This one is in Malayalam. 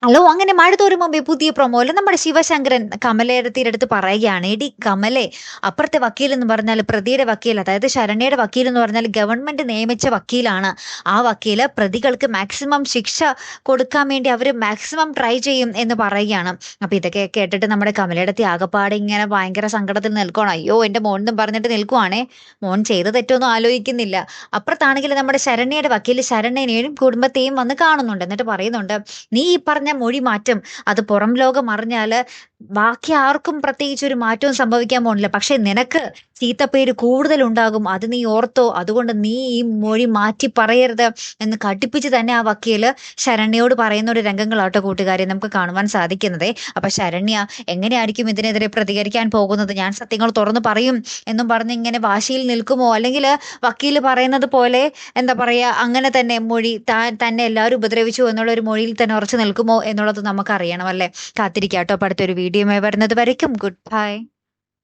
ഹലോ അങ്ങനെ മഴ തോരും മുമ്പേ പുതിയ പ്രൊമോയില് നമ്മുടെ ശിവശങ്കരൻ കമലയുടെ അടുത്ത് പറയുകയാണ്, എടി കമലേ, അപ്പുറത്തെ വക്കീൽ എന്ന് പറഞ്ഞാൽ പ്രതിയുടെ വക്കീൽ, അതായത് ശരണ്യയുടെ വക്കീൽ എന്ന് പറഞ്ഞാൽ ഗവൺമെന്റ് നിയമിച്ച വക്കീലാണ്. ആ വക്കീല് പ്രതികൾക്ക് മാക്സിമം ശിക്ഷ കൊടുക്കാൻ വേണ്ടി അവർ മാക്സിമം ട്രൈ ചെയ്യും എന്ന് പറയുകയാണ്. അപ്പൊ ഇതൊക്കെ കേട്ടിട്ട് നമ്മുടെ കമലയുടെ ആകപ്പാടെ ഇങ്ങനെ ഭയങ്കര സങ്കടത്തിൽ നിൽക്കുകയാണ്. അയ്യോ എന്റെ മോൻ എന്നും പറഞ്ഞിട്ട് നിൽക്കുവാണേ. മോൻ ചെയ്ത തെറ്റൊന്നും ആലോചിക്കുന്നില്ല. അപ്പുറത്താണെങ്കിൽ നമ്മുടെ ശരണ്യയുടെ വക്കീൽ ശരണ്യനെയും കുടുംബത്തെയും വന്ന് കാണുന്നുണ്ട്. എന്നിട്ട് പറയുന്നുണ്ട്, നീ ഈ പറഞ്ഞ മൊഴി മാറ്റം അത് പുറം ലോകം അറിഞ്ഞാല് ബാക്കി ആർക്കും പ്രത്യേകിച്ച് ഒരു മാറ്റവും സംഭവിക്കാൻ പോണില്ല. പക്ഷെ നിനക്ക് ചീത്തപ്പേര് കൂടുതൽ ഉണ്ടാകും, അത് നീ ഓർത്തോ. അതുകൊണ്ട് നീ ഈ മൊഴി മാറ്റി പറയരുത് എന്ന് കടുപ്പിച്ച് തന്നെ ആ വക്കീല് ശരണ്യയോട് പറയുന്ന ഒരു രംഗങ്ങളാട്ടോ കൂട്ടുകാരെ നമുക്ക് കാണുവാൻ സാധിക്കുന്നതേ. അപ്പൊ ശരണ്യ എങ്ങനെയായിരിക്കും ഇതിനെതിരെ പ്രതികരിക്കാൻ പോകുന്നത്, ഞാൻ സത്യങ്ങൾ തുറന്നു പറയും എന്നും പറഞ്ഞ് ഇങ്ങനെ വാശിയിൽ നിൽക്കുമോ, അല്ലെങ്കിൽ വക്കീല് പറയുന്നത് പോലെ എന്താ പറയാ അങ്ങനെ തന്നെ മൊഴി തന്നെ എല്ലാവരും ഉപദ്രവിച്ചു എന്നുള്ള ഒരു മൊഴിയിൽ തന്നെ ഉറച്ചു നിൽക്കുമോ എന്നുള്ളത് നമുക്ക് അറിയണം അല്ലേ. കാത്തിരിക്കാട്ടോ. അപ്പൊ അടുത്തൊരു വീഡിയോയുമായി വരുന്നത് വരയ്ക്കും ഗുഡ് ബൈ.